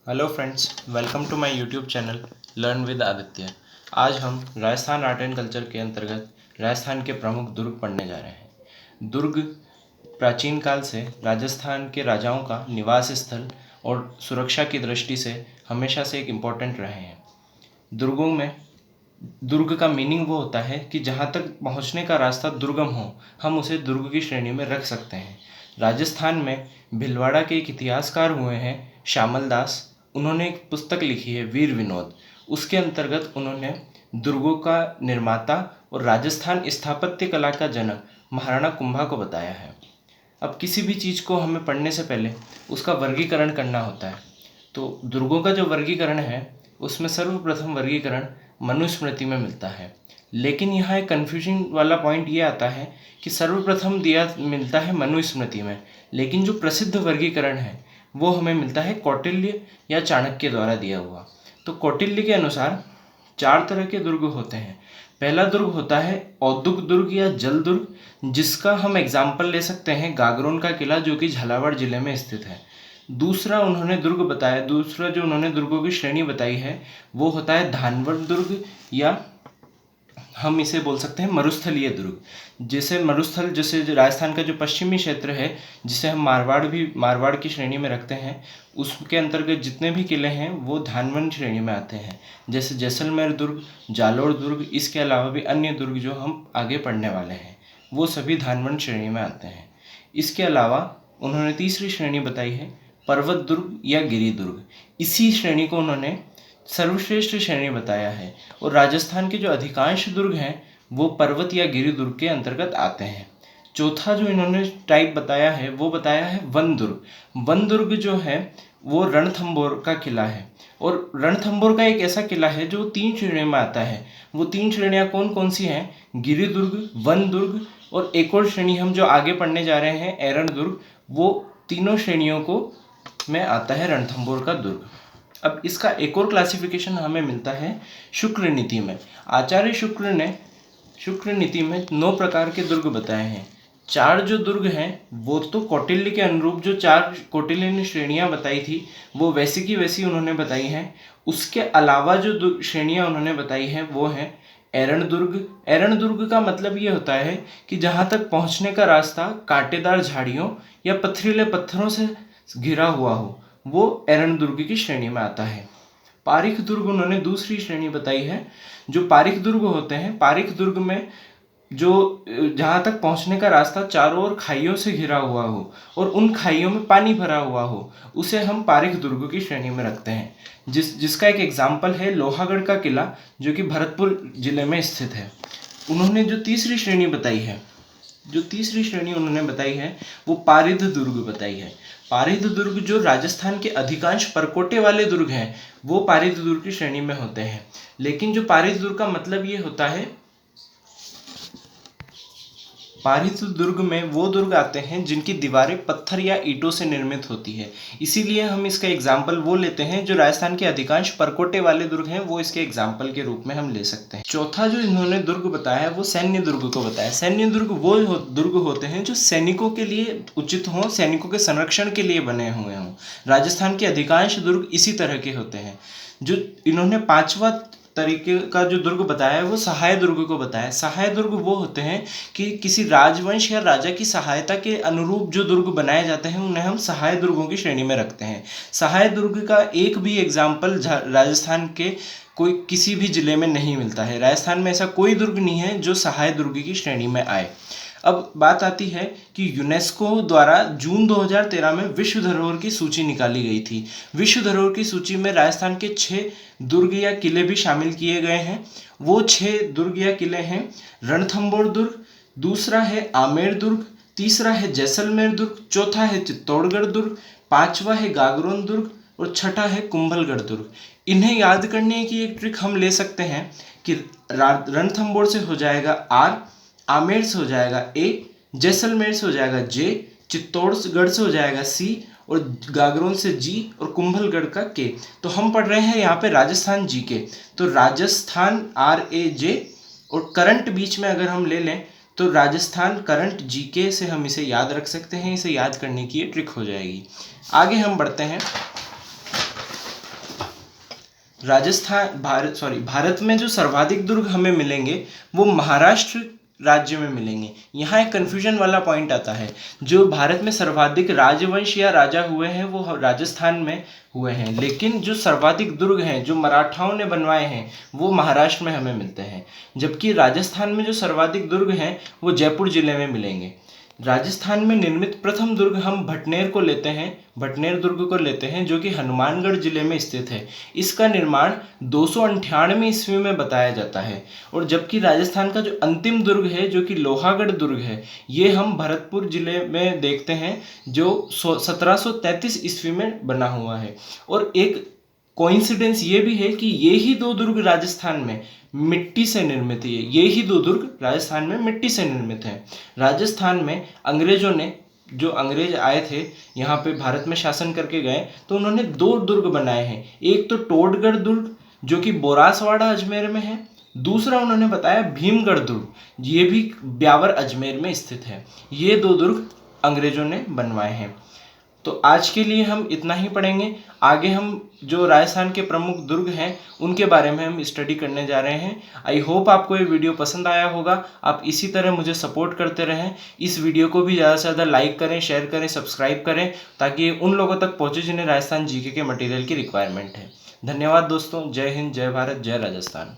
Hello friends, welcome to my YouTube channel learn with Aditya. आज हम Rajasthan art and culture के अंतर्गत राजस्थान के प्रमुख दुर्ग पढ़ने जा रहे हैं। दुर्ग प्राचीन काल से राजस्थान के राजाओं का निवास स्थल और सुरक्षा की दृष्टि से हमेशा से एक इम्पोर्टेंट रहे हैं। दुर्गों में दुर्ग का मीनिंग वो होता है कि जहाँ तक पहुँचने का रास्ता दुर्गम हो, हम उसे दुर्ग की श्रेणी में रख सकते हैं। राजस्थान में भीलवाड़ा के एक इतिहासकार हुए हैं श्यामल दास। उन्होंने एक पुस्तक लिखी है वीर विनोद। उसके अंतर्गत उन्होंने दुर्गों का निर्माता और राजस्थान स्थापत्य कला का जनक महाराणा कुंभा को बताया है। अब किसी भी चीज़ को हमें पढ़ने से पहले उसका वर्गीकरण करना होता है। तो दुर्गों का जो वर्गीकरण है उसमें सर्वप्रथम वर्गीकरण मनुस्मृति में मिलता है। लेकिन यहाँ एक कन्फ्यूजन वाला पॉइंट ये आता है कि सर्वप्रथम दिया मिलता है मनुस्मृति में, लेकिन जो प्रसिद्ध वर्गीकरण है वो हमें मिलता है कौटिल्य या चाणक्य द्वारा दिया हुआ। तो कौटिल्य के अनुसार 4 तरह के दुर्ग होते हैं। पहला दुर्ग होता है औद्योग दुर्ग या जल दुर्ग, जिसका हम एग्जाम्पल ले सकते हैं गागरोन का किला जो कि झालावाड़ जिले में स्थित है। दूसरा जो उन्होंने दुर्गों की श्रेणी बताई है वो होता है धानवड़ दुर्ग, या हम इसे बोल सकते हैं मरुस्थलीय दुर्ग। जैसे राजस्थान का जो पश्चिमी क्षेत्र है, जिसे हम मारवाड़ की श्रेणी में रखते हैं, उसके अंतर्गत जितने भी किले हैं वो धानवड़ श्रेणी में आते हैं। जैसे जैसलमेर दुर्ग, जालोर दुर्ग, इसके अलावा भी अन्य दुर्ग जो हम आगे पढ़ने वाले हैं वो सभी धानवड़ श्रेणी में आते हैं। इसके अलावा उन्होंने तीसरी श्रेणी बताई है पर्वत दुर्ग या गिरी दुर्ग। इसी श्रेणी को उन्होंने सर्वश्रेष्ठ श्रेणी बताया है, और राजस्थान के जो अधिकांश दुर्ग हैं वो पर्वत या गिरी दुर्ग के अंतर्गत आते हैं। चौथा जो इन्होंने टाइप बताया है वो बताया है वन दुर्ग। वन दुर्ग जो है वो रणथंभौर का किला है, और रणथंभौर का एक ऐसा किला है जो 3 श्रेणियों में आता है। वो 3 श्रेणियाँ कौन कौन सी हैं? गिरी दुर्ग, वन दुर्ग और एक और श्रेणी हम जो आगे पढ़ने जा रहे हैं एरण दुर्ग। वो तीनों श्रेणियों को में आता है रणथंभौर का दुर्ग। अब इसका एक और क्लासिफिकेशन हमें मिलता है शुक्र नीति में। आचार्य शुक्र ने शुक्र नीति में 9 प्रकार के दुर्ग बताए हैं। 4 जो दुर्ग हैं वो तो कौटिल्य के अनुरूप जो 4 कौटिल्य ने श्रेणियाँ बताई थी वो वैसी की वैसी उन्होंने बताई हैं। उसके अलावा जो श्रेणियाँ उन्होंने बताई हैं वो हैं एरण दुर्ग। एरण दुर्ग का मतलब ये होता है कि जहाँ तक पहुँचने का रास्ता कांटेदार झाड़ियों या पथरीले पत्थरों से घिरा हुआ हो, वो एरण दुर्ग की श्रेणी में आता है। पारीख दुर्ग उन्होंने दूसरी श्रेणी बताई है। जो पारीख दुर्ग होते हैं, पारीख दुर्ग में जो जहाँ तक पहुँचने का रास्ता चारों ओर खाइयों से घिरा हुआ हो और उन खाइयों में पानी भरा हुआ हो, उसे हम पारीख दुर्ग की श्रेणी में रखते हैं। जिसका एक एग्जाम्पल है लोहागढ़ का किला जो कि भरतपुर जिले में स्थित है। उन्होंने जो तीसरी श्रेणी उन्होंने बताई है वो पारिध दुर्ग बताई है। पारिध दुर्ग जो राजस्थान के अधिकांश परकोटे वाले दुर्ग हैं वो पारिध दुर्ग की श्रेणी में होते हैं। लेकिन जो पारिध दुर्ग का मतलब ये होता है, पारिध दुर्ग में वो दुर्ग आते हैं जिनकी दीवारें पत्थर या ईंटों से निर्मित होती है। इसीलिए हम इसका एग्जाम्पल वो लेते हैं जो राजस्थान के अधिकांश परकोटे वाले दुर्ग हैं वो इसके एग्जाम्पल के रूप में हम ले सकते हैं। चौथा जो इन्होंने दुर्ग बताया है वो सैन्य दुर्ग को बताया। सैन्य दुर्ग वो दुर्ग होते हैं जो सैनिकों के लिए उचित हों, सैनिकों के संरक्षण के लिए बने हुए हों। राजस्थान के अधिकांश दुर्ग इसी तरह के होते हैं। जो इन्होंने 5वां तरीके का जो दुर्ग बताया है वो सहाय दुर्ग को बताया। सहाय दुर्ग वो होते हैं कि किसी राजवंश या राजा की सहायता के अनुरूप जो दुर्ग बनाए जाते हैं उन्हें हम सहाय दुर्गों की श्रेणी में रखते हैं। सहाय दुर्ग का एक भी एग्जाम्पल राजस्थान के कोई किसी भी जिले में नहीं मिलता है। राजस्थान में ऐसा कोई दुर्ग नहीं है जो सहाय दुर्ग की श्रेणी में आए। अब बात आती है कि यूनेस्को द्वारा जून 2013 में विश्व धरोहर की सूची निकाली गई थी। विश्व धरोहर की सूची में राजस्थान के 6 दुर्ग या किले भी शामिल किए गए हैं। वो 6 दुर्ग या किले हैं रणथंभौर दुर्ग, दूसरा है आमेर दुर्ग, तीसरा है जैसलमेर दुर्ग, चौथा है चित्तौड़गढ़ दुर्ग, 5वां है गागरोन दुर्ग और छठा है कुंभलगढ़ दुर्ग। इन्हें याद करने की एक ट्रिक हम ले सकते हैं कि रणथंभौर से हो जाएगा आर, आमेर से हो जाएगा ए, जैसलमेर से हो जाएगा जे, चित्तौड़गढ़ से हो जाएगा सी और गागरोन से जी और कुंभलगढ़ का के। तो हम पढ़ रहे हैं यहाँ पे राजस्थान जी के, तो राजस्थान RAJ और करंट बीच में अगर हम ले लें तो राजस्थान करंट GK से हम इसे याद रख सकते हैं। इसे याद करने की ये ट्रिक हो जाएगी। आगे हम बढ़ते हैं। भारत में जो सर्वाधिक दुर्ग हमें मिलेंगे वो महाराष्ट्र राज्य में मिलेंगे। यहाँ एक कन्फ्यूजन वाला पॉइंट आता है, जो भारत में सर्वाधिक राजवंश या राजा हुए हैं वो राजस्थान में हुए हैं, लेकिन जो सर्वाधिक दुर्ग हैं जो मराठाओं ने बनवाए हैं वो महाराष्ट्र में हमें मिलते हैं। जबकि राजस्थान में जो सर्वाधिक दुर्ग हैं वो जयपुर जिले में मिलेंगे। राजस्थान में निर्मित प्रथम दुर्ग हम भटनेर दुर्ग को लेते हैं, जो कि हनुमानगढ़ जिले में स्थित है। इसका निर्माण 298 ईस्वी में बताया जाता है। और जबकि राजस्थान का जो अंतिम दुर्ग है, जो कि लोहागढ़ दुर्ग है, ये हम भरतपुर जिले में देखते हैं, जो 1733 ईस्वी में बना हुआ है। और एक कोइंसिडेंस ये भी है कि ये ही दो दुर्ग राजस्थान में मिट्टी से निर्मित है। ये ही दो दुर्ग राजस्थान में मिट्टी से निर्मित हैं। राजस्थान में अंग्रेजों ने, जो अंग्रेज आए थे यहाँ पे भारत में शासन करके गए, तो उन्होंने दो दुर्ग बनाए हैं। एक तो टोडगढ़ दुर्ग जो कि बोरासवाड़ा अजमेर में है, दूसरा उन्होंने बताया भीमगढ़ दुर्ग, ये भी ब्यावर अजमेर में स्थित है। ये दो दुर्ग अंग्रेजों ने बनवाए हैं। तो आज के लिए हम इतना ही पढ़ेंगे। आगे हम जो राजस्थान के प्रमुख दुर्ग हैं उनके बारे में हम स्टडी करने जा रहे हैं। आई होप आपको ये वीडियो पसंद आया होगा। आप इसी तरह मुझे सपोर्ट करते रहें। इस वीडियो को भी ज़्यादा से ज़्यादा लाइक करें, शेयर करें, सब्सक्राइब करें, ताकि उन लोगों तक पहुँचे जिन्हें राजस्थान जीके के मटेरियल की रिक्वायरमेंट है। धन्यवाद दोस्तों। जय हिंद, जय भारत, जय राजस्थान।